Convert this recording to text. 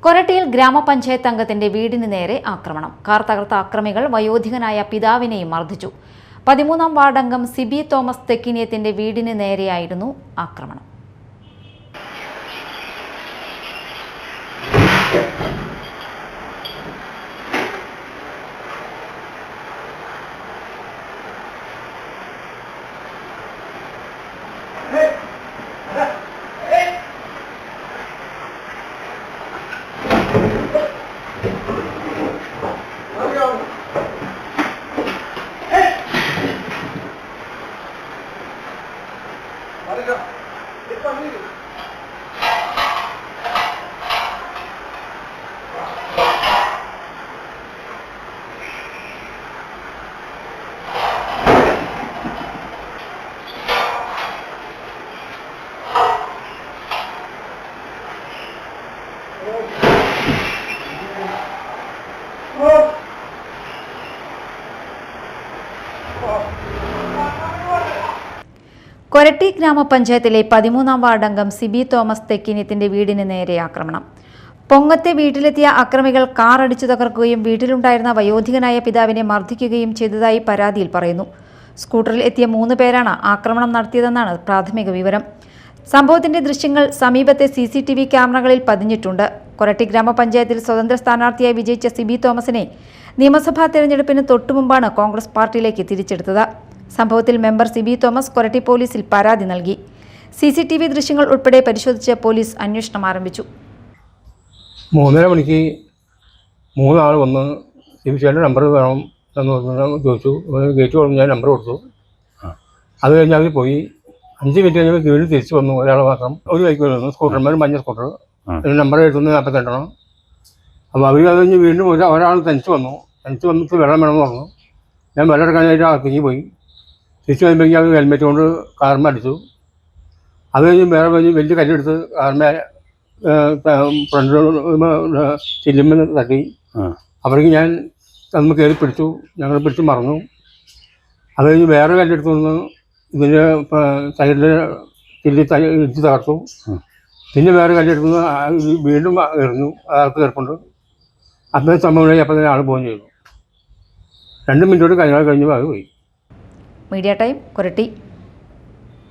കൊരട്ടിയിൽ ഗ്രാമപഞ്ചായത്ത് അംഗത്തിന്റെ വീടിന് നേരെ ആക്രമണം. കാർ തകർത്ത അക്രമികൾ വയോധികനായ പിതാവിനെയും മർദ്ദിച്ചു. 13-ാം വാർഡ് അംഗം സിബി തോമസ് തെക്കിനിയത്തിന്റെ വീടിന് നേരെയായിരുന്നു ആക്രമണം. കൊരട്ടി ഗ്രാമപഞ്ചായത്തിലെ 13-ാം വാർഡ് അംഗം സിബി തോമസ് തെക്കിനിയത്തിന്റെ വീടിന് നേരെ ആക്രമണം. പൊങ്ങത്തെ വീട്ടിലെത്തിയ അക്രമികൾ കാർ അടിച്ചു തകർക്കുകയും വീട്ടിലുണ്ടായിരുന്ന വയോധികനായ പിതാവിനെ മർദ്ദിക്കുകയും ചെയ്തതായി പരാതിയിൽ പറയുന്നു. സ്കൂട്ടറിൽ എത്തിയ 3 പേരാണ് ആക്രമണം നടത്തിയതെന്നാണ് പ്രാഥമിക വിവരം. സംഭവത്തിന്റെ ദൃശ്യങ്ങൾ സമീപത്തെ CCTV ക്യാമറകളിൽ പതിഞ്ഞിട്ടുണ്ട്. കൊരട്ടി ഗ്രാമപഞ്ചായത്തിൽ സ്വതന്ത്ര സ്ഥാനാർത്ഥിയായി വിജയിച്ച സിബി തോമസിനെ നിയമസഭാ തെരഞ്ഞെടുപ്പിന് തൊട്ടുമുമ്പാണ് കോൺഗ്രസ് പാർട്ടിയിലേക്ക് തിരിച്ചെടുത്തത്. സംഭവത്തിൽ മെമ്പർ സിബി തോമസ് കൊരട്ടി പോലീസിൽ പരാതി നൽകി. CCTV ദൃശ്യങ്ങൾ ഉൾപ്പെടെ പരിശോധിച്ച് പോലീസ് അന്വേഷണം ആരംഭിച്ചു. 3:30 മണിക്ക് 3 ആൾ വന്ന് സിബിച്ചേൻ്റെ നമ്പർ വേണം എന്ന് ചോദിച്ചു. ഗേറ്റ് കൊടുത്ത് ഞാൻ നമ്പർ കൊടുത്തു. അത് കഴിഞ്ഞ് അവർ പോയി. 5 മിനിറ്റ് കഴിഞ്ഞപ്പോൾ വീണ്ടും തിരിച്ചു വന്നു. ഒരാൾ മാത്രം ഒരു ബൈക്ക് വന്നു, സ്കൂട്ടർമാർ, മഞ്ഞ സ്കൂട്ടർ. നമ്പർ 42 അപ്പോൾ അവർ അത് കഴിഞ്ഞ് വീണ്ടും ഒരാൾ തനിച്ച് വന്നിട്ട് വെള്ളം വേണമെന്ന് പറഞ്ഞു. ഞാൻ വെള്ളം എടുക്കാനായിട്ട് അകത്തേക്ക് പോയി. തിരിച്ചു വരുമ്പോഴേക്കും അവർ ഹെൽമെറ്റ് കൊണ്ട് കാർമ അടിച്ചു. അത് കഴിഞ്ഞ് വേറെ വലിയ കല്ലെടുത്ത് കാർമ ഫ്രണ്ട് ചില്ലുമ്മ തട്ടി. അപ്പോഴേക്കും ഞാൻ അന്ന് കയറി പിടിച്ചു. ഞങ്ങൾ പിടിച്ച് മറന്നു. അത് കഴിഞ്ഞ് വേറെ കല്ലെടുത്ത് വന്ന് ഇതിൻ്റെ സൈഡിൽ ചില്ലി ഇടിച്ച് തകർത്തു. പിന്നെ വേറെ കല്ലെടുത്ത് വീണ്ടും എറിഞ്ഞു. അകത്ത് കിടപ്പുണ്ട്. അപ്പം സംഭവം അപ്പം തന്നെ ആൾ പോവുകയും ചെയ്തു. 2 മിനിറ്റോട് കഴിഞ്ഞാൽ കഴിഞ്ഞപ്പോൾ അത് പോയി. Media time, Koratty.